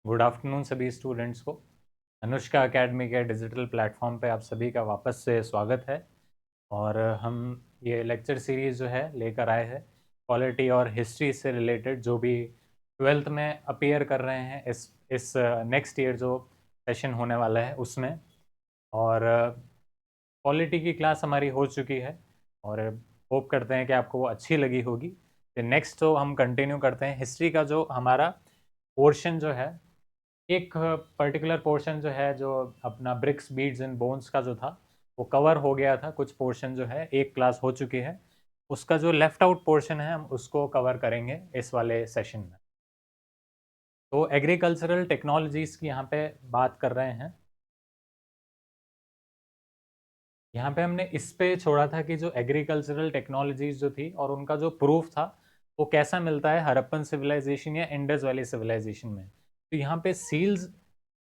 Good afternoon सभी students को। Anushka academy के डिजिटल प्लेटफॉर्म पे आप सभी का वापस से स्वागत है। और हम ये लेक्चर सीरीज़ जो है लेकर आए हैं पॉलिटी और हिस्ट्री से रिलेटेड, जो भी ट्वेल्थ में अपीयर कर रहे हैं इस नेक्स्ट ईयर जो सेशन होने वाला है उसमें। और पॉलिटी की क्लास हमारी हो चुकी है और होप करते हैं कि आपको वो अच्छी लगी होगी। तो नेक्स्ट तो हम कंटिन्यू करते हैं हिस्ट्री का जो हमारा पोर्शन जो है। एक पर्टिकुलर पोर्शन जो है, जो अपना ब्रिक्स बीड्स एंड बोन्स का जो था वो कवर हो गया था। कुछ पोर्शन जो है एक क्लास हो चुकी है, उसका जो लेफ्ट आउट पोर्शन है हम उसको कवर करेंगे इस वाले सेशन में। तो एग्रीकल्चरल टेक्नोलॉजीज़ की यहाँ पे बात कर रहे हैं। यहाँ पे हमने इस पे छोड़ा था कि जो एग्रीकल्चरल टेक्नोलॉजीज जो थी और उनका जो प्रूफ था वो कैसा मिलता है हड़प्पन सिविलाइजेशन या इंडस वैली सिविलाइजेशन में। तो यहाँ पे सील्स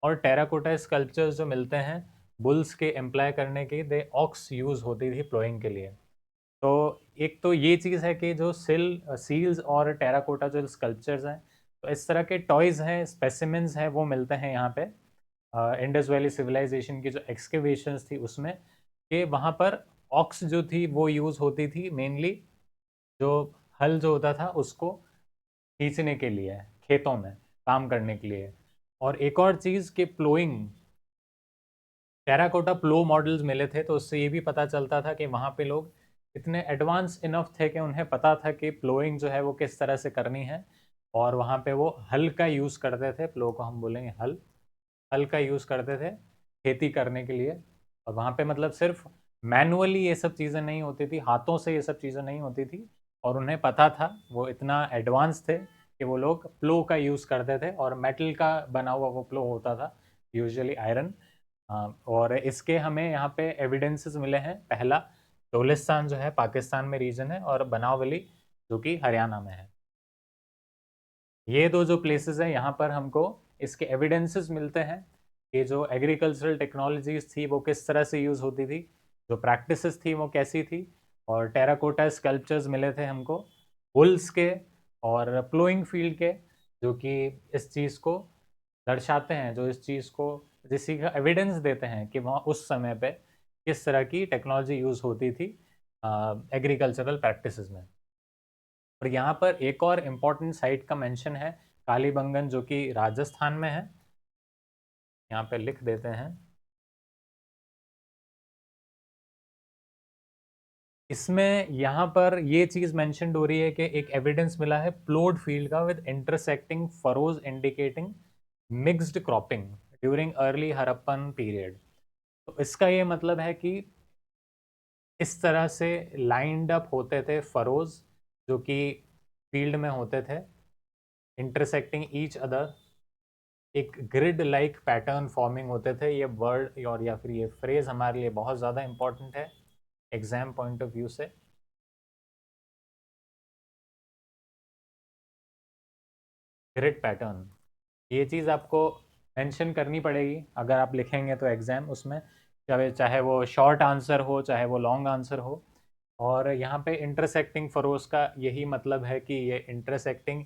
और टेराकोटा स्कल्पचर्स जो मिलते हैं बुल्स के एम्प्लॉय करने की, दे ऑक्स यूज होती थी प्लोइंग के लिए। तो एक तो ये चीज़ है कि जो सील्स और टेराकोटा जो स्कल्पचर्स हैं, तो इस तरह के टॉयज हैं, स्पेसिमेंस हैं, वो मिलते हैं यहाँ पे इंडस वैली सिविलाइजेशन की जो एक्सकेवेशंस थी उसमें। कि वहाँ पर ऑक्स जो थी वो यूज़ होती थी मेनली, जो हल जो होता था उसको खींचने के लिए खेतों में काम करने के लिए। और एक और चीज़ कि प्लोइंग, टेराकोटा प्लो मॉडल्स मिले थे, तो उससे ये भी पता चलता था कि वहाँ पे लोग इतने एडवांस इनफ थे कि उन्हें पता था कि प्लोइंग जो है वो किस तरह से करनी है। और वहाँ पे वो हल का यूज़ करते थे, प्लो को हम बोलेंगे हल, हल का यूज़ करते थे खेती करने के लिए। और वहाँ पे मतलब सिर्फ मैनुअली ये सब चीज़ें नहीं होती थी, हाथों से ये सब चीज़ें नहीं होती थी। और उन्हें पता था, वो इतना एडवांस थे कि वो लोग प्लो का यूज़ करते थे और मेटल का बना हुआ वो प्लो होता था, यूजुअली आयरन। और इसके हमें यहाँ पे एविडेंसेस मिले हैं। पहला डोलिस्तान जो है पाकिस्तान में रीजन है, और बनावली जो कि हरियाणा में है। ये दो जो प्लेसेस हैं यहाँ पर हमको इसके एविडेंसेस मिलते हैं कि जो एग्रीकल्चरल टेक्नोलॉजीज थी वो किस तरह से यूज़ होती थी, जो प्रैक्टिसेस थी वो कैसी थी। और टेराकोटा स्कल्पचर्स मिले थे हमको बुल्स के और प्लोइंग फील्ड के, जो कि इस चीज़ को दर्शाते हैं, जो इस चीज़ को जिसी का एविडेंस देते हैं कि वहाँ उस समय पे किस तरह की टेक्नोलॉजी यूज़ होती थी एग्रीकल्चरल प्रैक्टिसेस में। और यहाँ पर एक और इम्पॉर्टेंट साइट का मेंशन है, कालीबंगन, जो कि राजस्थान में है। यहाँ पे लिख देते हैं। इसमें यहाँ पर ये चीज़ मेंशनड हो रही है कि एक एविडेंस मिला है प्लोड फील्ड का with intersecting furrows indicating mixed cropping during early Harappan period. तो इसका ये मतलब है कि इस तरह से लाइंड अप होते थे फरोज, जो कि फील्ड में होते थे, इंटरसेक्टिंग ईच अदर, एक ग्रिड लाइक पैटर्न फॉर्मिंग होते थे। ये वर्ड और या फिर ये फ्रेज हमारे लिए बहुत ज़्यादा इंपॉर्टेंट है एग्जाम पॉइंट ऑफ व्यू से। ग्रिड पैटर्न, ये चीज़ आपको मेंशन करनी पड़ेगी अगर आप लिखेंगे तो एग्ज़ाम उसमें, चाहे वो शॉर्ट आंसर हो चाहे वो लॉन्ग आंसर हो। और यहाँ पे इंटरसेक्टिंग फरोज का यही मतलब है कि ये इंटरसेक्टिंग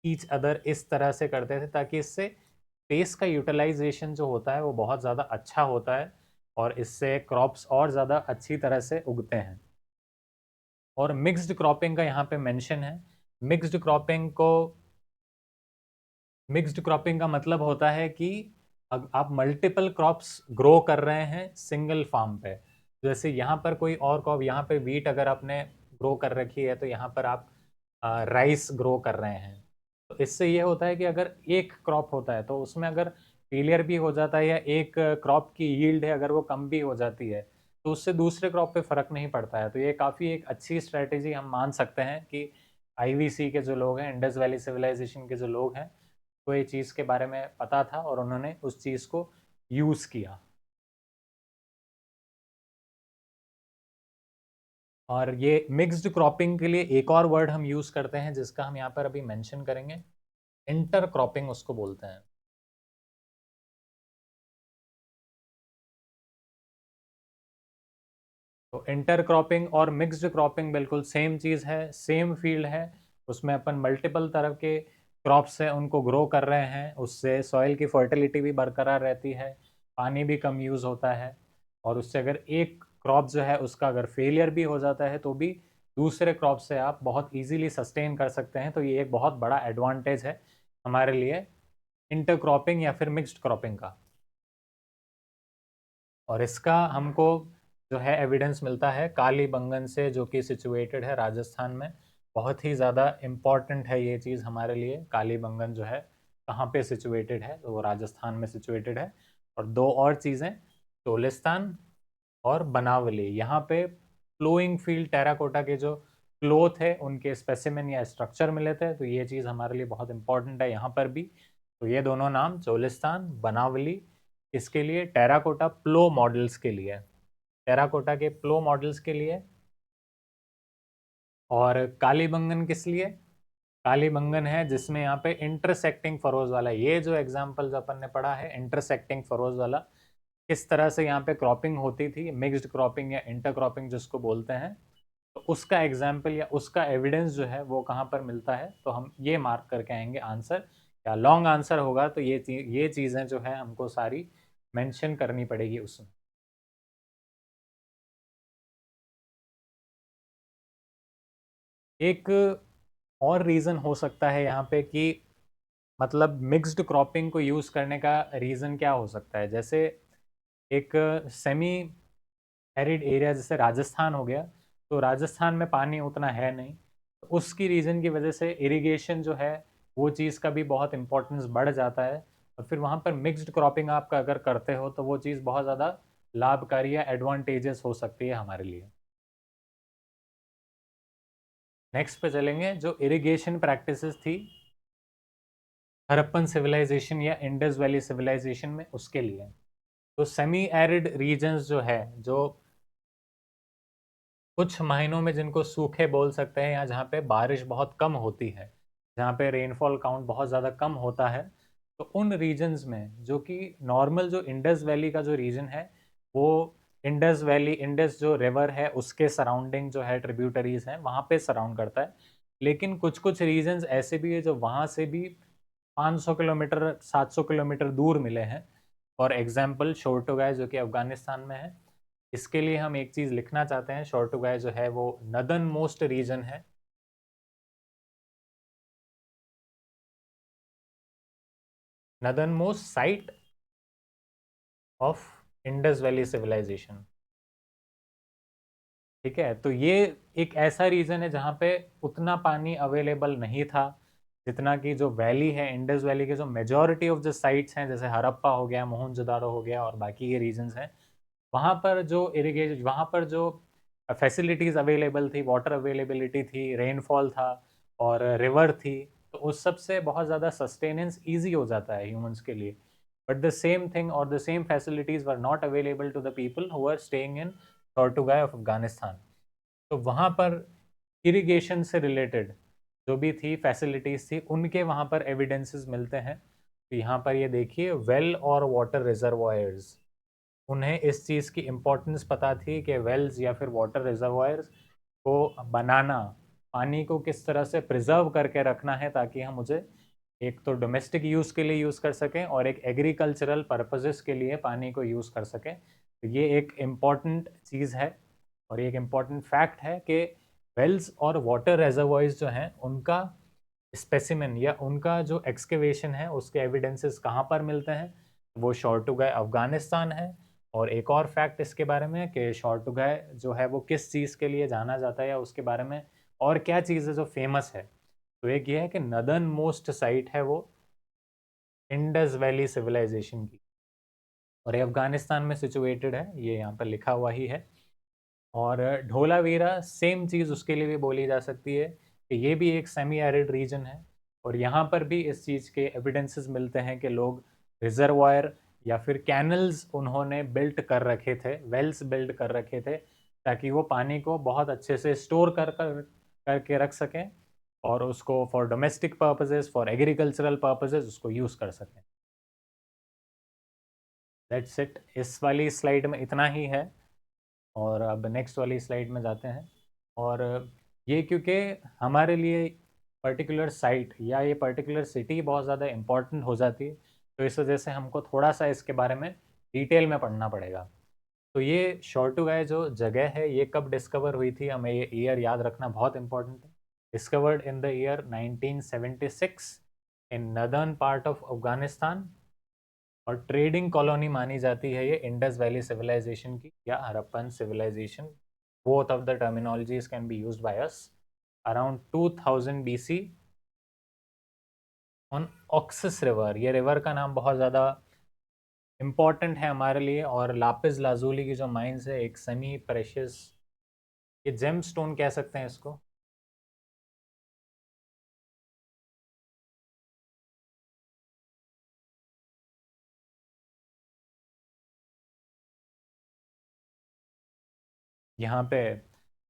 ईच अदर इस तरह से करते थे ताकि इससे स्पेस का यूटिलाइजेशन जो होता है वो बहुत ज़्यादा अच्छा होता है, और इससे क्रॉप्स और ज़्यादा अच्छी तरह से उगते हैं। और मिक्स्ड क्रॉपिंग का यहाँ पे मेंशन है। मिक्स्ड क्रॉपिंग को मिक्स्ड क्रॉपिंग का मतलब होता है कि आप मल्टीपल क्रॉप्स ग्रो कर रहे हैं सिंगल फार्म पे। जैसे यहाँ पर कोई और क्रॉप, यहाँ पे वीट अगर आपने ग्रो कर रखी है तो यहाँ पर आप राइस ग्रो कर रहे हैं। तो इससे ये होता है कि अगर एक क्रॉप होता है तो उसमें अगर फेलियर भी हो जाता है या एक क्रॉप की यील्ड है अगर वो कम भी हो जाती है, तो उससे दूसरे क्रॉप पे फर्क नहीं पड़ता है। तो ये काफ़ी एक अच्छी स्ट्रेटेजी हम मान सकते हैं कि आईवीसी के जो लोग हैं, इंडस वैली सिविलाइजेशन के जो लोग हैं, को ये चीज़ के बारे में पता था और उन्होंने उस चीज़ को यूज़ किया। और ये मिक्स्ड क्रॉपिंग के लिए एक और वर्ड हम यूज़ करते हैं जिसका हम यहाँ पर अभी मेंशन करेंगे, इंटर क्रॉपिंग उसको बोलते हैं। तो इंटर क्रॉपिंग और मिक्स्ड क्रॉपिंग बिल्कुल सेम चीज़ है, सेम फील्ड है। उसमें अपन मल्टीपल तरह के क्रॉप्स है उनको ग्रो कर रहे हैं, उससे सॉइल की फर्टिलिटी भी बरकरार रहती है, पानी भी कम यूज़ होता है, और उससे अगर एक क्रॉप जो है उसका अगर फेलियर भी हो जाता है तो भी दूसरे क्रॉप से आप बहुत इजीली सस्टेन कर सकते हैं। तो ये एक बहुत बड़ा एडवांटेज है हमारे लिए इंटरक्रॉपिंग या फिर मिक्स्ड क्रॉपिंग का। और इसका हमको जो है एविडेंस मिलता है कालीबंगन से, जो कि सिचुएटेड है राजस्थान में। बहुत ही ज़्यादा इम्पॉर्टेंट है ये चीज़ हमारे लिए। कालीबंगन जो है कहाँ पे सिचुएटेड है, तो वो राजस्थान में सिचुएटेड है। और दो और चीज़ें, चोलिस्तान और बनावली, यहाँ पे फ्लोइंग फील्ड टेराकोटा के जो क्लोथ है उनके स्पेसिमेन या स्ट्रक्चर मिले थे, तो ये चीज़ हमारे लिए बहुत इंपॉर्टेंट है यहाँ पर भी। तो ये दोनों नाम, चोलिस्तान, बनावली, इसके लिए टेराकोटा प्लो मॉडल्स के लिए, टेराकोटा के प्लो मॉडल्स के लिए। और कालीबंगन किस लिए? कालीबंगन है जिसमें यहाँ पे इंटरसेक्टिंग फरोज वाला, ये जो एग्जाम्पल जो अपन ने पढ़ा है इंटरसेक्टिंग फरोज वाला, किस तरह से यहाँ पे क्रॉपिंग होती थी, मिक्स्ड क्रॉपिंग या इंटर क्रॉपिंग जिसको बोलते हैं, तो उसका एग्जाम्पल या उसका एविडेंस जो है वो कहाँ पर मिलता है। तो हम ये मार्क करके आएंगे आंसर, या लॉन्ग आंसर होगा तो ये चीज़ें जो है हमको सारी मेंशन करनी पड़ेगी उसमें। एक और रीज़न हो सकता है यहाँ पे कि मतलब मिक्स्ड क्रॉपिंग को यूज़ करने का रीज़न क्या हो सकता है। जैसे एक सेमी एरिड एरिया जैसे राजस्थान हो गया, तो राजस्थान में पानी उतना है नहीं, तो उसकी रीजन की वजह से इरिगेशन जो है वो चीज़ का भी बहुत इंपॉर्टेंस बढ़ जाता है। और फिर वहाँ पर मिक्स्ड क्रॉपिंग आप अगर करते हो तो वो चीज़ बहुत ज़्यादा लाभकारी या एडवांटेजेस हो सकती है हमारे लिए। नेक्स्ट पे चलेंगे, जो इरिगेशन प्रैक्टिसेस थी हड़प्पन सिविलाइजेशन या इंडस वैली सिविलाइजेशन में, उसके लिए तो सेमी एरिड रीजन्स जो है, जो कुछ महीनों में जिनको सूखे बोल सकते हैं, या जहाँ पे बारिश बहुत कम होती है, जहाँ पे रेनफॉल काउंट बहुत ज़्यादा कम होता है, तो उन रीजन्स में जो कि नॉर्मल जो इंडस वैली का जो रीजन है, वो इंडस वैली, इंडस जो रिवर है उसके सराउंडिंग जो है ट्रिब्यूटरीज हैं वहाँ पे सराउंड करता है। लेकिन कुछ कुछ रीजन्स ऐसे भी है जो वहाँ से भी 500 किलोमीटर 700 किलोमीटर दूर मिले हैं। फॉर एग्जाम्पल शोरटुगाई जो कि अफगानिस्तान में है, इसके लिए हम एक चीज लिखना चाहते हैं। शोरटुगाई जो है वो नदर्न मोस्ट रीजन है, northern most site of Indus valley civilization. ठीक है, तो ये एक ऐसा रीजन है जहाँ पे उतना पानी अवेलेबल नहीं था जितना कि जो वैली है, इंडस वैली के जो मेजॉरिटी ऑफ द साइट्स हैं, जैसे हड़प्पा हो गया, मोहनजोदाड़ो हो गया और बाकी के रीजन्स हैं, वहाँ पर जो इरिगेशन, वहाँ पर जो फैसिलिटीज़ अवेलेबल थी, वाटर अवेलेबिलिटी थी, रेनफॉल था और रिवर थी, तो उस सब से बहुत ज़्यादा सस्टेनेंस ईजी हो जाता है ह्यूमंस के लिए। बट द सेम थिंग और the same facilities were not available to the people who are staying in टॉर्टुगाई ऑफ अफगानिस्तान। तो वहाँ पर इरिगेशन से रिलेटेड जो भी थी फैसिलिटीज़ थी, उनके वहाँ पर एविडेंसेस मिलते हैं। तो यहाँ पर ये देखिए, वेल और वाटर रिजर्वायर्स, उन्हें इस चीज़ की इम्पोर्टेंस पता थी कि वेल्स या फिर वाटर रिजर्वायर्स को बनाना, पानी को किस तरह से प्रिजर्व करके रखना है ताकि हम उसे एक तो डोमेस्टिक यूज़ के लिए यूज़ कर सकें और एक एग्रीकल्चरल पर्पसेस के लिए पानी को यूज़ कर सकें। तो ये एक इम्पॉर्टेंट चीज़ है और ये एक इम्पॉर्टेंट फैक्ट है कि वेल्स और वाटर रिजर्वायर्स जो हैं उनका स्पेसिमेन या उनका जो एक्सकेवेशन है उसके एविडेंसेस कहाँ पर मिलते हैं, वो शॉर्टुगाई अफगानिस्तान है। और एक और फैक्ट इसके बारे में कि शॉर्टुगाई जो है वो किस चीज़ के लिए जाना जाता है या उसके बारे में और क्या चीज़ है जो फेमस है, तो एक ये है कि नदर्न मोस्ट साइट है वो इंडस वैली सिविलाइजेशन की, और ये अफगानिस्तान में सिचुएटेड है, ये यहाँ पर लिखा हुआ ही है। और ढोलावीरा सेम चीज़ उसके लिए भी बोली जा सकती है कि ये भी एक सेमी एरिड रीजन है, और यहाँ पर भी इस चीज़ के एविडेंसेस मिलते हैं कि लोग रिजर्वायर या फिर कैनल्स उन्होंने बिल्ट कर रखे थे, वेल्स बिल्ड कर रखे थे, ताकि वो पानी को बहुत अच्छे से स्टोर करके रख सकें और उसको for domestic purposes, for agricultural purposes उसको यूज़ कर सकें। दैट्स इट, इस वाली स्लाइड में इतना ही है। और अब नेक्स्ट वाली स्लाइड में जाते हैं। और ये क्योंकि हमारे लिए पर्टिकुलर साइट या ये पर्टिकुलर सिटी बहुत ज़्यादा इम्पोर्टेंट हो जाती है, तो इस वजह से हमको थोड़ा सा इसके बारे में डिटेल में पढ़ना पड़ेगा। तो ये शोरटुगाई जो जगह है ये कब डिस्कवर हुई थी, हमें ये ईयर याद रखना बहुत इंपॉर्टेंट है। Discovered in the year 1976 in northern part of Afghanistan, और ट्रेडिंग कॉलोनी मानी जाती है ये इंडस वैली सिविलाइजेशन की या Harappan civilization. Both of the terminologies can be used by us. Around 2000 BC on Oxus river, ये रिवर का नाम बहुत ज़्यादा इम्पॉर्टेंट है हमारे लिए, और लापिस लाजूली की जो माइंस है एक सेमी प्रेशियस, ये जेम स्टोन कह सकते हैं इसको। यहाँ पे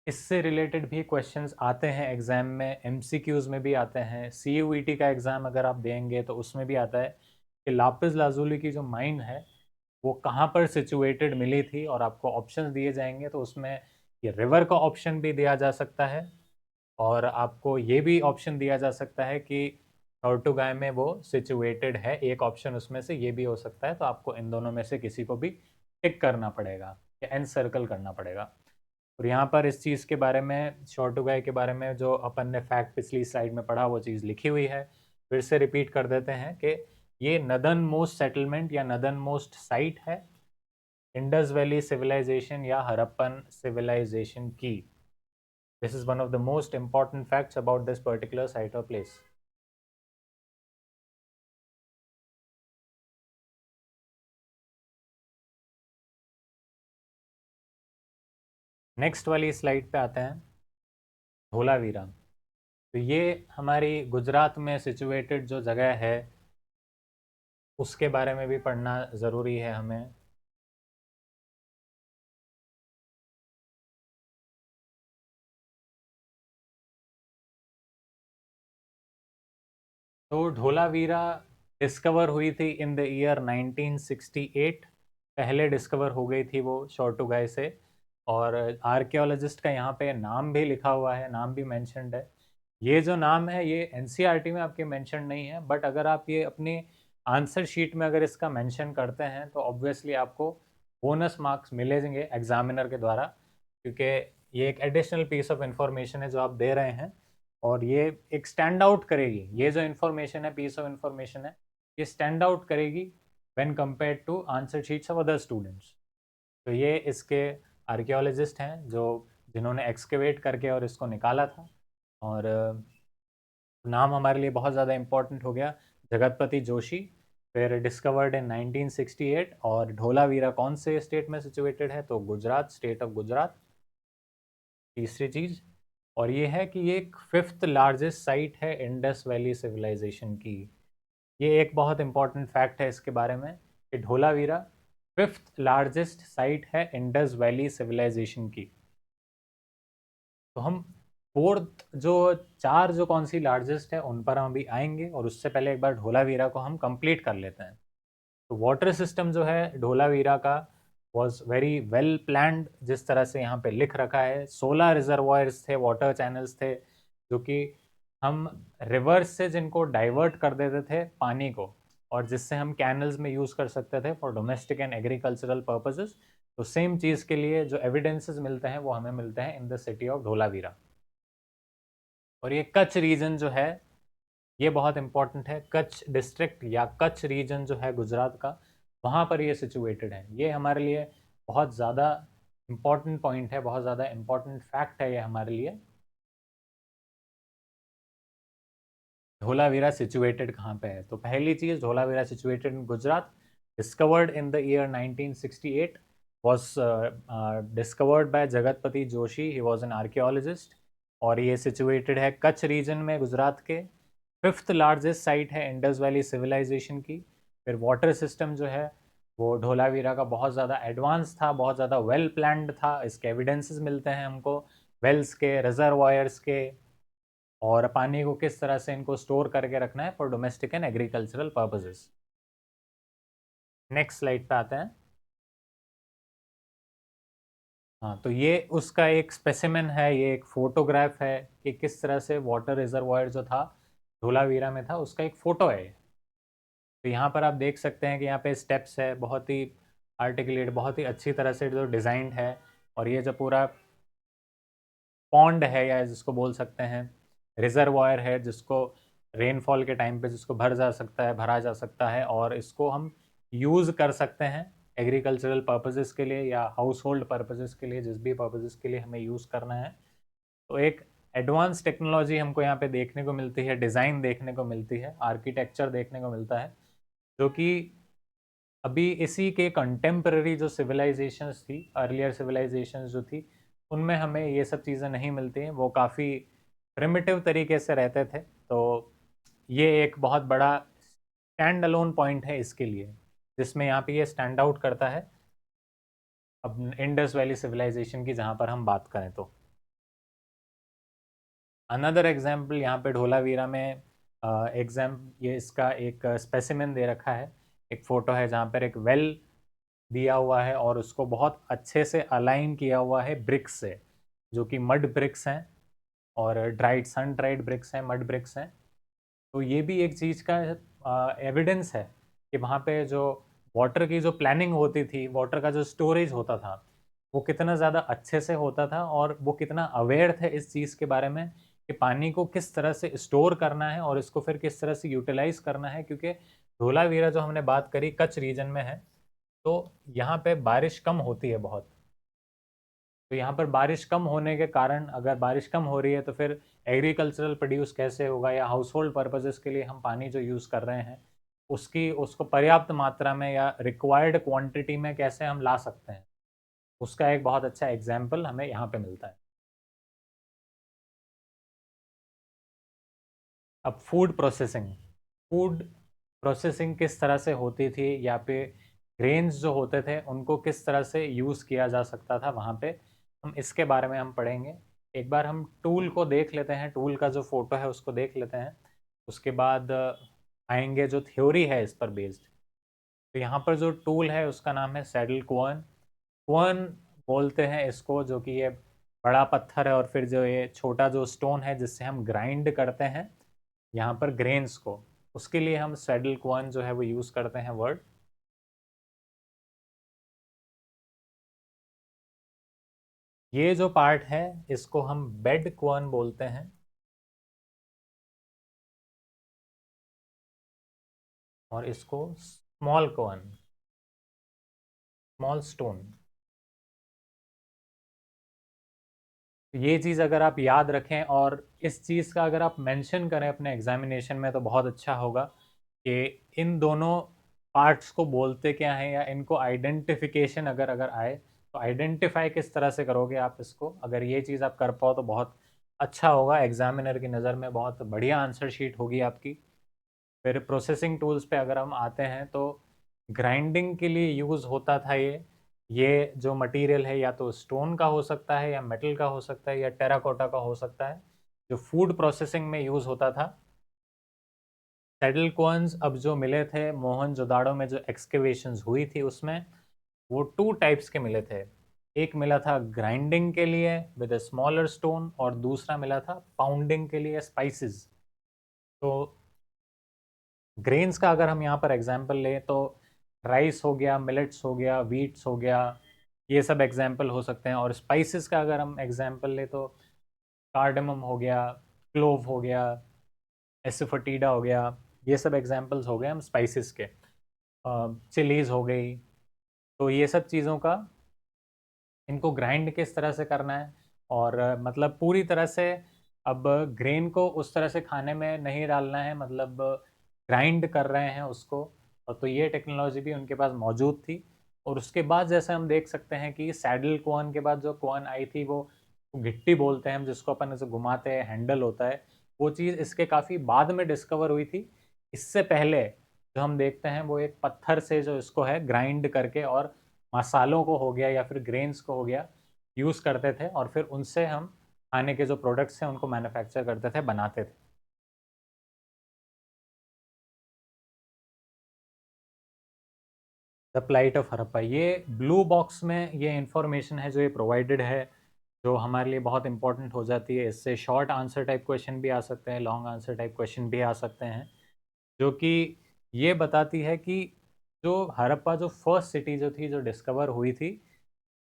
इससे रिलेटेड भी क्वेश्चंस आते हैं एग्जाम में, एमसीक्यूज में भी आते हैं, सीयूईटी का एग्जाम अगर आप देंगे तो उसमें भी आता है कि लापिस लाजूली की जो माइन है वो कहाँ पर सिचुएटेड मिली थी, और आपको ऑप्शंस दिए जाएंगे तो उसमें ये रिवर का ऑप्शन भी दिया जा सकता है, और आपको ये भी ऑप्शन दिया जा सकता है कि टोर्टुगाई में वो सिचुएटेड है, एक ऑप्शन उसमें से ये भी हो सकता है। तो आपको इन दोनों में से किसी को भी टिक करना पड़ेगा या एन सर्कल करना पड़ेगा। और यहाँ पर इस चीज़ के बारे में, शोरटुगाई के बारे में जो अपन ने फैक्ट पिछली स्लाइड में पढ़ा वो चीज़ लिखी हुई है, फिर से रिपीट कर देते हैं कि ये नदर्न मोस्ट सेटलमेंट या नदर्न मोस्ट साइट है इंडस वैली सिविलाइजेशन या हड़प्पन सिविलाइजेशन की। This is one of the most important facts about this particular site or place. Next वाली स्लाइड पे आते हैं, धोलावीरा। तो ये हमारी गुजरात में सिचुएटेड जो जगह है उसके बारे में भी पढ़ना ज़रूरी है हमें। तो ढोलावीरा डिस्कवर हुई थी इन द ईयर 1968। पहले डिस्कवर हो गई थी वो शोरटुगाई से, और आर्कियोलॉजिस्ट का यहाँ पे नाम भी लिखा हुआ है, नाम भी मेंशन्ड है। ये जो नाम है ये एनसीईआरटी में आपके मेंशन नहीं है, बट अगर आप ये अपनी आंसर शीट में अगर इसका मेंशन करते हैं तो ऑब्वियसली आपको बोनस मार्क्स मिलेंगे एग्जामिनर के द्वारा, क्योंकि ये एक एडिशनल पीस ऑफ इंफॉर्मेशन है जो आप दे रहे हैं, और ये एक स्टैंड आउट करेगी। ये जो इन्फॉर्मेशन है, पीस ऑफ इंफॉर्मेशन है, ये स्टैंड आउट करेगी when compared to answer sheets of other students. तो ये इसके आर्कियोलॉजिस्ट हैं जो जिन्होंने एक्सकेवेट करके और इसको निकाला था, और नाम हमारे लिए बहुत ज़्यादा इम्पोर्टेंट हो गया, जगतपति जोशी। फिर डिस्कवर्ड इन 1968, और ढोलावीरा कौन से स्टेट में सिचुएटेड है, तो गुजरात, स्टेट ऑफ गुजरात। तीसरी चीज़ और ये है कि ये एक फिफ्थ लार्जेस्ट साइट है इंडस वैली सिविलाइजेशन की। ये एक बहुत इंपॉर्टेंट फैक्ट है इसके बारे में कि ढोलावीरा फिफ्थ लार्जेस्ट साइट है इंडस वैली सिविलाइजेशन की। तो हम फोर्थ जो चार जो कौन सी लार्जेस्ट है उन पर हम अभी आएंगे, और उससे पहले एक बार ढोलावीरा को हम कंप्लीट कर लेते हैं। तो वाटर सिस्टम जो है ढोलावीरा का वॉज वेरी वेल प्लान्ड, जिस तरह से यहाँ पे लिख रखा है। 16 रिजर्वायर्स थे, वाटर चैनल्स थे, जो कि हम रिवर्स से जिनको डाइवर्ट कर देते थे पानी को, और जिससे हम कैनल्स में यूज़ कर सकते थे for domestic and agricultural purposes. तो सेम चीज़ के लिए जो एविडेंसेस मिलते हैं वो हमें मिलते हैं in the city of Dholavira. और ये कच्छ रीजन जो है ये बहुत इंपॉर्टेंट है। कच्छ डिस्ट्रिक्ट या कच्छ रीजन जो है गुजरात का, वहाँ पर ये सिचुएटेड है। ये हमारे लिए बहुत ज़्यादा इम्पॉर्टेंट पॉइंट है, बहुत ज़्यादा इम्पॉर्टेंट फैक्ट है ये हमारे लिए। धोलावीरा सिचुएटेड कहाँ पे है, तो पहली चीज़, Dholavira situated in Gujarat, discovered in the year 1968, was discovered by Jagatpati Joshi, he was an archaeologist. और ये सिचुएटेड है कच्छ रीजन में गुजरात के। फिफ्थ लार्जेस्ट साइट है इंडस वैली सिविलाइजेशन की। फिर वाटर सिस्टम जो है वो ढोलावीरा का बहुत ज़्यादा एडवांस था, बहुत ज़्यादा वेल प्लान्ड था। इसके एविडेंसेस मिलते हैं हमको, वेल्स के, रिजर्वायर्स के, और पानी को किस तरह से इनको स्टोर करके रखना है for domestic and agricultural purposes. Next slide पे आते हैं। हाँ, तो ये उसका एक स्पेसिमेन है, ये एक फोटोग्राफ है कि किस तरह से वाटर रिजर्वायर जो था धोलावीरा में था, उसका एक फ़ोटो है। तो यहाँ पर आप देख सकते हैं कि यहाँ पे स्टेप्स है, बहुत ही आर्टिकुलेट, बहुत ही अच्छी तरह से जो डिज़ाइंड है। और ये जो पूरा पॉन्ड है या जिसको बोल सकते हैं रिजर्वायर है, जिसको रेनफॉल के टाइम पे जिसको भरा जा सकता है, और इसको हम यूज़ कर सकते हैं एग्रीकल्चरल पर्पसेस के लिए या हाउस होल्ड पर्पसेस के लिए, जिस भी पर्पसेस के लिए हमें यूज़ करना है। तो एक एडवांस टेक्नोलॉजी हमको यहाँ पे देखने को मिलती है, डिज़ाइन देखने को मिलती है, आर्किटेक्चर देखने को मिलता है, जो कि अभी इसी के कंटेम्पररी जो सिविलाइजेशंस थी, अर्लियर सिविलाइजेशंस जो थी, उनमें हमें ये सब चीज़ें नहीं मिलती हैं। वो काफ़ी प्रिमिटिव तरीके से रहते थे। तो ये एक बहुत बड़ा स्टैंड अलोन पॉइंट है इसके लिए, जिसमें यहाँ पे ये स्टैंड आउट करता है अब इंडस वैली सिविलाइजेशन की जहाँ पर हम बात करें तो। अनदर एग्जाम्पल यहाँ पे ढोलावीरा में ये इसका एक स्पेसिमेन दे रखा है, एक फ़ोटो है जहाँ पर एक वेल दिया हुआ है और उसको बहुत अच्छे से अलाइन किया हुआ है ब्रिक्स से, जो कि मड ब्रिक्स हैं और सन ड्राइड ब्रिक्स हैं, मड ब्रिक्स हैं। तो ये भी एक चीज़ का एविडेंस है कि वहाँ पे जो वाटर की जो प्लानिंग होती थी, वाटर का जो स्टोरेज होता था, वो कितना ज़्यादा अच्छे से होता था, और वो कितना अवेयर थे इस चीज़ के बारे में कि पानी को किस तरह से स्टोर करना है और इसको फिर किस तरह से यूटिलाइज करना है। क्योंकि धोलावीरा जो हमने बात करी कच्छ रीजन में है, तो यहाँ पे बारिश कम होती है बहुत। तो यहाँ पर बारिश कम होने के कारण, अगर बारिश कम हो रही है तो फिर एग्रीकल्चरल प्रोड्यूस कैसे होगा, या हाउस होल्ड पर्पजेस के लिए हम पानी जो यूज़ कर रहे हैं उसको पर्याप्त मात्रा में या रिक्वायर्ड क्वांटिटी में कैसे हम ला सकते हैं, उसका एक बहुत अच्छा एग्जाम्पल हमें यहाँ पे मिलता है। अब फूड प्रोसेसिंग किस तरह से होती थी, या पे ग्रेन्स जो होते थे उनको किस तरह से यूज़ किया जा सकता था वहाँ पे, हम इसके बारे में हम पढ़ेंगे। एक बार हम टूल को देख लेते हैं, टूल का जो फोटो है उसको देख लेते हैं, उसके बाद आएंगे जो थ्योरी है इस पर बेस्ड। तो यहाँ पर जो टूल है उसका नाम है सैडल क्वन। क्वन बोलते हैं इसको, जो कि ये बड़ा पत्थर है और फिर जो ये छोटा जो स्टोन है जिससे हम ग्राइंड करते हैं यहाँ पर ग्रेन्स को, उसके लिए हम सैडल क्वन जो है वो यूज़ करते हैं वर्ड। ये जो पार्ट है इसको हम बेड क्वन बोलते हैं, और इसको स्मॉल क्वन, स्मॉल स्टोन। ये चीज़ अगर आप याद रखें और इस चीज़ का अगर आप मेंशन करें अपने एग्जामिनेशन में तो बहुत अच्छा होगा कि इन दोनों पार्ट्स को बोलते क्या हैं, या इनको आइडेंटिफिकेशन अगर अगर आए तो आइडेंटिफाई किस तरह से करोगे आप इसको। अगर ये चीज़ आप कर पाओ तो बहुत अच्छा होगा, एग्जामिनर की नज़र में बहुत बढ़िया आंसर शीट होगी आपकी। फिर प्रोसेसिंग टूल्स पे अगर हम आते हैं तो ग्राइंडिंग के लिए यूज़ होता था ये जो मटेरियल है या तो स्टोन का हो सकता है, या मेटल का हो सकता है, या टेराकोटा का हो सकता है, जो फूड प्रोसेसिंग में यूज़ होता था। सेटल कॉइन्स अब जो मिले थे मोहनजोदाड़ो में, जो एक्सकेवेशंस हुई थी उसमें, वो टू टाइप्स के मिले थे। एक मिला था ग्राइंडिंग के लिए विद अ स्मॉलर स्टोन, और दूसरा मिला था पाउंडिंग के लिए स्पाइसेस। तो ग्रेन्स का अगर हम यहाँ पर एग्जाम्पल लें तो राइस हो गया, मिलेट्स हो गया, वीट्स हो गया, ये सब एग्जाम्पल हो सकते हैं। और स्पाइसेस का अगर हम एग्जाम्पल लें तो कार्डमम हो गया, क्लोव हो गया, एसोफटीडा हो गया, ये सब एग्जाम्पल्स हो गए हम स्पाइसेस के। चिलीज़ हो गई। तो ये सब चीज़ों का इनको ग्राइंड किस तरह से करना है, और मतलब पूरी तरह से अब ग्रेन को उस तरह से खाने में नहीं डालना है, मतलब ग्राइंड कर रहे हैं उसको। और तो ये टेक्नोलॉजी भी उनके पास मौजूद थी। और उसके बाद जैसे हम देख सकते हैं कि सैडल कोन के बाद जो कोन आई थी वो गिट्टी बोलते हैं हम, जिसको अपन ऐसे घुमाते हैं, हैंडल होता है, वो चीज़ इसके काफ़ी बाद में डिस्कवर हुई थी। इससे पहले जो हम देखते हैं वो एक पत्थर से जो इसको है ग्राइंड करके, और मसालों को हो गया या फिर ग्रेन्स को हो गया, यूज़ करते थे, और फिर उनसे हम खाने के जो प्रोडक्ट्स हैं उनको मैन्युफैक्चर करते थे, बनाते थे। द प्लाइट ऑफ हड़प्पा, ये ब्लू बॉक्स में ये इंफॉर्मेशन है जो ये प्रोवाइडेड है, जो हमारे लिए बहुत इंपॉर्टेंट हो जाती है। इससे शॉर्ट आंसर टाइप क्वेश्चन भी आ सकते हैं, लॉन्ग आंसर टाइप क्वेश्चन भी आ सकते हैं, जो कि ये बताती है कि जो हड़प्पा जो फर्स्ट सिटी जो थी, जो डिस्कवर हुई थी,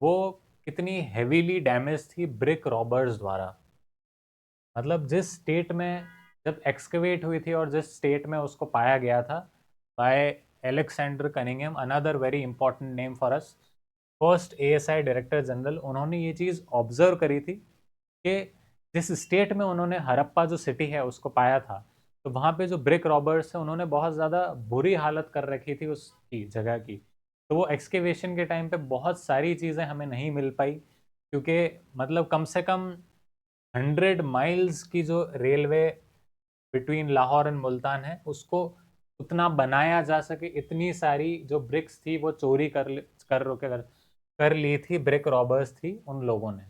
वो कितनी हेवीली डैमेज थी ब्रिक रॉबर्स द्वारा। मतलब जिस स्टेट में जब एक्सकवेट हुई थी और जिस स्टेट में उसको पाया गया था by Alexander Cunningham, another very important name for us, first ASI director general, उन्होंने ये चीज़ ऑब्जर्व करी थी कि जिस स्टेट में उन्होंने हड़प्पा जो सिटी है उसको पाया था, तो वहाँ पे जो ब्रिक रॉबर्स है उन्होंने बहुत ज़्यादा बुरी हालत कर रखी थी उसकी जगह की। तो वो एक्सकेवेशन के टाइम पे बहुत सारी चीज़ें हमें नहीं मिल पाई, क्योंकि मतलब कम से कम 100 माइल्स की जो railway between Lahore and Multan है, उसको उतना बनाया जा सके, इतनी सारी जो ब्रिक्स थी वो चोरी कर ली थी, ब्रिक रॉबर्स थी उन लोगों ने।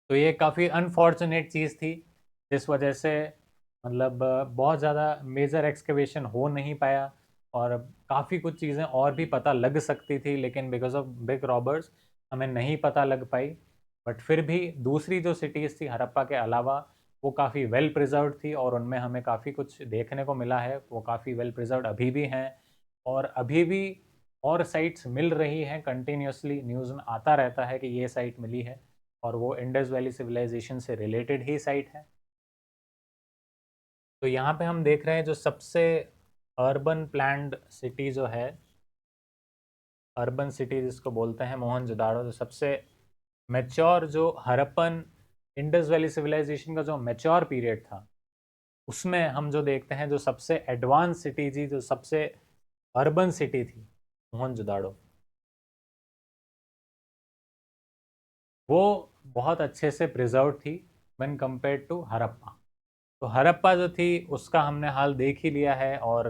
तो ये काफ़ी अनफॉर्चुनेट चीज़ थी, जिस वजह से मतलब बहुत ज़्यादा मेजर एक्सकवेशन हो नहीं पाया, और काफ़ी कुछ चीज़ें और भी पता लग सकती थी, लेकिन बिकॉज ऑफ बिग रॉबर्स हमें नहीं पता लग पाई। बट फिर भी दूसरी जो सिटीज़ थी हड़प्पा के अलावा, वो काफ़ी वेल प्रिजर्व्ड थी, और उनमें हमें काफ़ी कुछ देखने को मिला है। वो काफ़ी वेल प्रिजर्व्ड अभी भी हैं, और अभी भी और साइट्स मिल रही हैं, कंटिन्यूसली न्यूज़ में आता रहता है कि ये साइट मिली है, और वो इंडस वैली सिविलाइजेशन से रिलेटेड ही साइट है। तो यहाँ पे हम देख रहे हैं जो सबसे अर्बन प्लान्ड सिटी जो है, अर्बन सिटी जिसको बोलते हैं मोहनजोदाड़ो, जो सबसे मैच्योर जो हड़प्पन इंडस वैली सिविलाइजेशन का जो मैच्योर पीरियड था, उसमें हम जो देखते हैं जो सबसे एडवांस सिटी थी, जो सबसे अर्बन सिटी थी, मोहनजोदाड़ो, वो बहुत अच्छे से प्रिजर्व थी व्हेन कंपेयर टू हड़प्पा। तो हड़प्पा जो थी उसका हमने हाल देख ही लिया है, और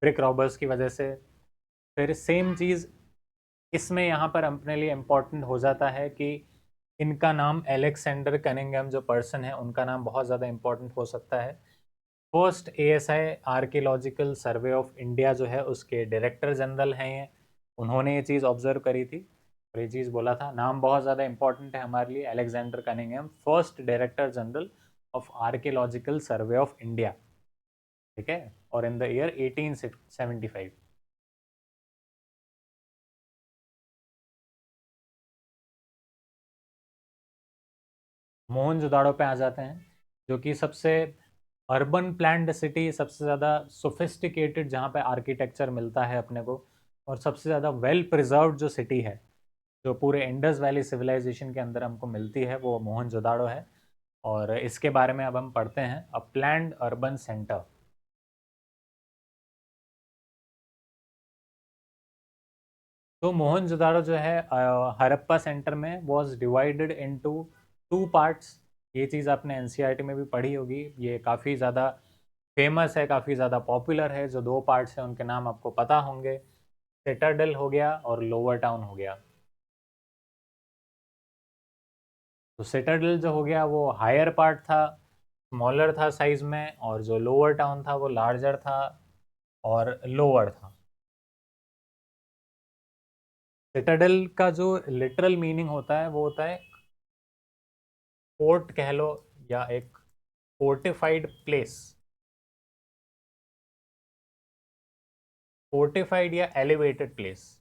ब्रिक रॉबर्स की वजह से फिर सेम चीज़ इसमें यहाँ पर अपने लिए इम्पोर्टेंट हो जाता है कि इनका नाम एलेक्सेंडर कनिंघम जो पर्सन है, उनका नाम बहुत ज़्यादा इम्पोर्टेंट हो सकता है। First ASI archaeological survey of India जो है उसके डायरेक्टर जनरल हैं ये, उन्होंने ये चीज़ ऑब्जर्व करी थी, और ये चीज़ बोला था। नाम बहुत ज़्यादा इंपॉर्टेंट है हमारे लिए, Alexander Cunningham, first director general of archaeological survey of India, ठीक है, और इन द ईयर 1875। मोहनजोदाड़ो पे आ जाते हैं, जो कि सबसे अर्बन प्लान्ड सिटी, सबसे ज़्यादा सोफिस्टिकेटेड जहाँ पे आर्किटेक्चर मिलता है अपने को, और सबसे ज़्यादा वेल प्रिजर्व्ड जो सिटी है जो पूरे इंडस वैली सिविलाइजेशन के अंदर हमको मिलती है, वो मोहनजोदाड़ो है। और इसके बारे में अब हम पढ़ते हैं, अ प्लान्ड अर्बन सेंटर। तो मोहनजोदाड़ो जो है हड़प्पा सेंटर में वॉज डिवाइडेड इनटू 2 पार्ट्स। ये चीज़ आपने एनसीईआरटी में भी पढ़ी होगी, ये काफ़ी ज़्यादा फेमस है, काफ़ी ज़्यादा पॉपुलर है। जो 2 पार्ट्स हैं उनके नाम आपको पता होंगे, सिटाडेल हो गया और लोअर टाउन हो गया। तो सिटाडेल जो हो गया वो हायर पार्ट था, स्मॉलर था साइज में, और जो लोअर टाउन था वो लार्जर था और लोअर था। सिटाडेल का जो लिटरल मीनिंग होता है वो होता है फोर्ट कह लो, या एक फोर्टिफाइड प्लेस, फोर्टिफाइड या एलिवेटेड प्लेस।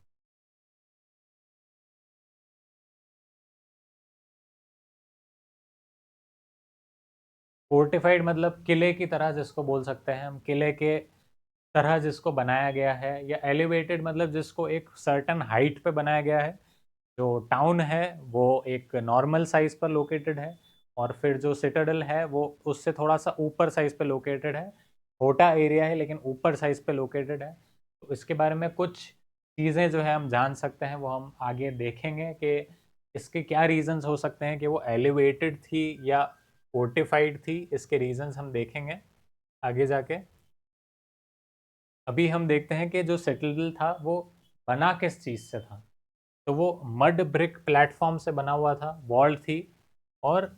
फोर्टिफाइड मतलब किले की तरह जिसको बोल सकते हैं हम, किले के तरह जिसको बनाया गया है, या एलिवेटेड मतलब जिसको एक सर्टन हाइट पे बनाया गया है। जो टाउन है वो एक नॉर्मल साइज पर लोकेटेड है, और फिर जो सिटाडेल है वो उससे थोड़ा सा ऊपर साइज पे लोकेटेड है। छोटा एरिया है लेकिन ऊपर साइज पे लोकेटेड है। तो इसके बारे में कुछ चीज़ें जो है हम जान सकते हैं, वो हम आगे देखेंगे कि इसके क्या रीजंस हो सकते हैं कि वो एलिवेटेड थी या फोर्टिफाइड थी। इसके रीजंस हम देखेंगे आगे जाके। अभी हम देखते हैं कि जो सिटाडेल था वो बना किस चीज़ से था। तो वो मड ब्रिक प्लेटफॉर्म से बना हुआ था, वॉल थी। और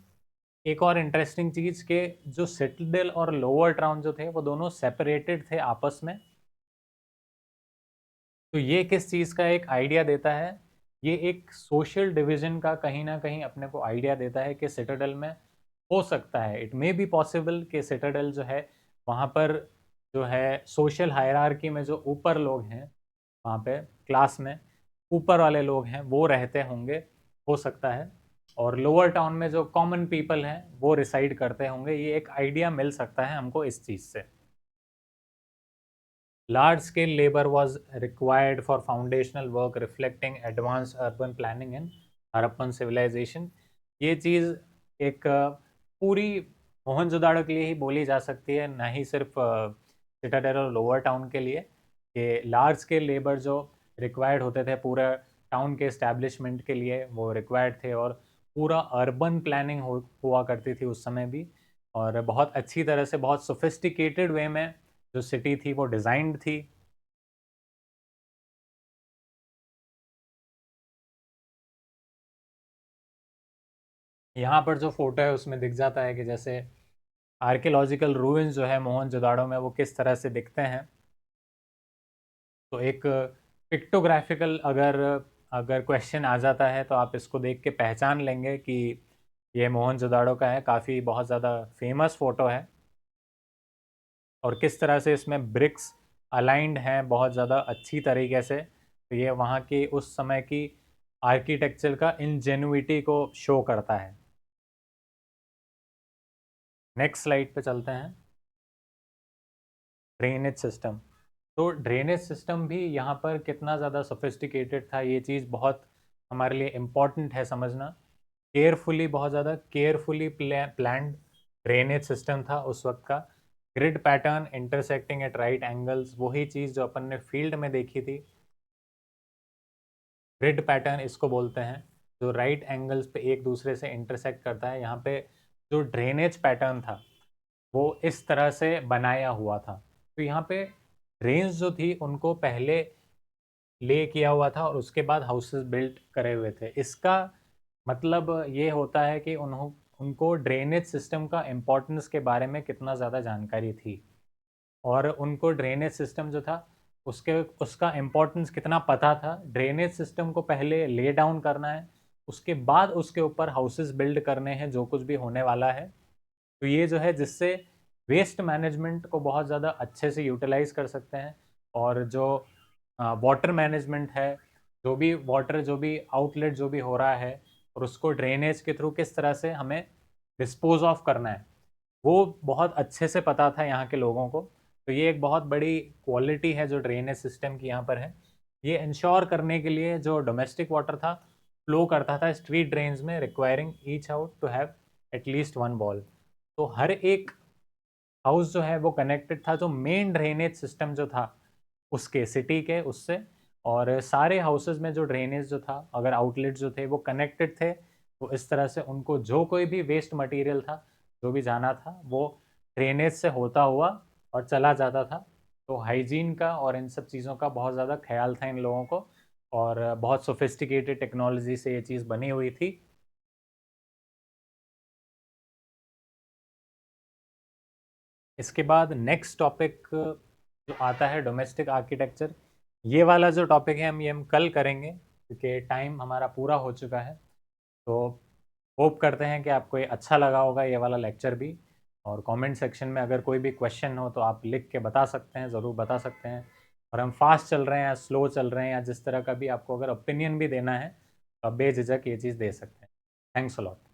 एक और इंटरेस्टिंग चीज़ के जो सिटाडेल और लोअर टाउन जो थे वो दोनों सेपरेटेड थे आपस में। तो ये किस चीज़ का एक आइडिया देता है? ये एक सोशल डिवीज़न का कहीं न कहीं अपने को आइडिया देता है कि सिटाडेल में हो सकता है, इट मे बी पॉसिबल कि सिटाडेल जो है, वहाँ पर जो है सोशल हायरार्की में जो ऊपर लोग हैं, वहाँ पे क्लास में ऊपर वाले लोग हैं, वो रहते होंगे, हो सकता है। और लोअर टाउन में जो कॉमन पीपल हैं, वो रिसाइड करते होंगे। ये एक आइडिया मिल सकता है हमको इस चीज़ से। Large scale labor was required for foundational work reflecting advanced urban planning in Harappan civilization. ये चीज़ एक पूरी मोहनजोदाड़ो के लिए ही बोली जा सकती है, ना ही सिर्फ सिटाडेल और लोअर टाउन के लिए, कि लार्ज स्केल लेबर जो रिक्वायर्ड होते थे पूरा टाउन के इस्टेब्लिशमेंट के लिए, वो रिक्वायर्ड थे। और पूरा अर्बन प्लानिंग हुआ करती थी उस समय भी, और बहुत अच्छी तरह से, बहुत सोफिस्टिकेटेड वे में जो सिटी थी वो डिज़ाइंड थी। यहाँ पर जो फ़ोटो है उसमें दिख जाता है कि जैसे आर्कियोलॉजिकल रूइंस जो है मोहनजोदाड़ो में, वो किस तरह से दिखते हैं। तो एक पिक्टोग्राफिकल अगर अगर क्वेश्चन आ जाता है तो आप इसको देख के पहचान लेंगे कि ये मोहनजोदाड़ो का है। काफ़ी बहुत ज़्यादा फेमस फ़ोटो है, और किस तरह से इसमें ब्रिक्स अलाइंड हैं बहुत ज़्यादा अच्छी तरीके से। तो ये वहाँ की उस समय की आर्किटेक्चर का इंजेन्युइटी को शो करता है। नेक्स्ट स्लाइड पे चलते हैं। Drainage system. तो ड्रेनेज सिस्टम भी यहाँ पर कितना ज़्यादा सोफिस्टिकेटेड था, ये चीज़ बहुत हमारे लिए इम्पॉर्टेंट है समझना। केयरफुली, बहुत ज़्यादा केयरफुली प्लान्ड ड्रेनेज सिस्टम था उस वक्त का। Grid pattern intersecting at right angles, वही चीज़ जो अपन ने फील्ड में देखी थी। ग्रिड पैटर्न इसको बोलते हैं, जो राइट एंगल्स पे एक दूसरे से इंटरसेक्ट करता है। यहाँ पे जो ड्रेनेज पैटर्न था वो इस तरह से बनाया हुआ था। तो यहाँ पे ड्रेन्स जो थी उनको पहले ले किया हुआ था और उसके बाद हाउसेस बिल्ट करे हुए थे। इसका मतलब ये होता है कि उनको ड्रेनेज सिस्टम का इम्पोर्टेंस के बारे में कितना ज़्यादा जानकारी थी, और उनको ड्रेनेज सिस्टम जो था उसके उसका इम्पोर्टेंस कितना पता था। ड्रेनेज सिस्टम को पहले ले डाउन करना है, उसके बाद उसके ऊपर हाउसेस बिल्ड करने हैं जो कुछ भी होने वाला है। तो ये जो है, जिससे वेस्ट मैनेजमेंट को बहुत ज़्यादा अच्छे से यूटिलाइज कर सकते हैं। और जो वाटर मैनेजमेंट है, जो भी वाटर, जो भी आउटलेट जो भी हो रहा है, और उसको ड्रेनेज के थ्रू किस तरह से हमें डिस्पोज ऑफ करना है, वो बहुत अच्छे से पता था यहाँ के लोगों को। तो ये एक बहुत बड़ी क्वालिटी है जो ड्रेनेज सिस्टम की यहाँ पर है। ये इंश्योर करने के लिए जो डोमेस्टिक वाटर था फ्लो करता था स्ट्रीट ड्रेन्स में, requiring each out to have at least one ball. तो हर एक हाउस जो है वो कनेक्टेड था, जो मेन ड्रेनेज सिस्टम जो था उसके, सिटी के, उससे। और सारे हाउसेज में जो ड्रेनेज जो था, अगर आउटलेट जो थे वो कनेक्टेड थे, तो इस तरह से उनको जो कोई भी वेस्ट मटेरियल था, जो भी जाना था, वो ड्रेनेज से होता हुआ और चला जाता था। तो हाइजीन का और इन सब चीज़ों का बहुत ज़्यादा ख्याल था इन लोगों को, और बहुत सोफिस्टिकेटेड टेक्नोलॉजी से ये चीज़ बनी हुई थी। इसके बाद नेक्स्ट टॉपिक जो आता है डोमेस्टिक आर्किटेक्चर। ये वाला जो टॉपिक है हम कल करेंगे, क्योंकि टाइम हमारा पूरा हो चुका है। तो होप करते हैं कि आपको ये अच्छा लगा होगा ये वाला लेक्चर भी। और कमेंट सेक्शन में अगर कोई भी क्वेश्चन हो तो आप लिख के बता सकते हैं, ज़रूर बता सकते हैं। और हम फास्ट चल रहे हैं या स्लो चल रहे हैं, या जिस तरह का भी आपको अगर ओपिनियन भी देना है तो आप बेझिझक ये चीज़ दे सकते हैं। Thanks a lot.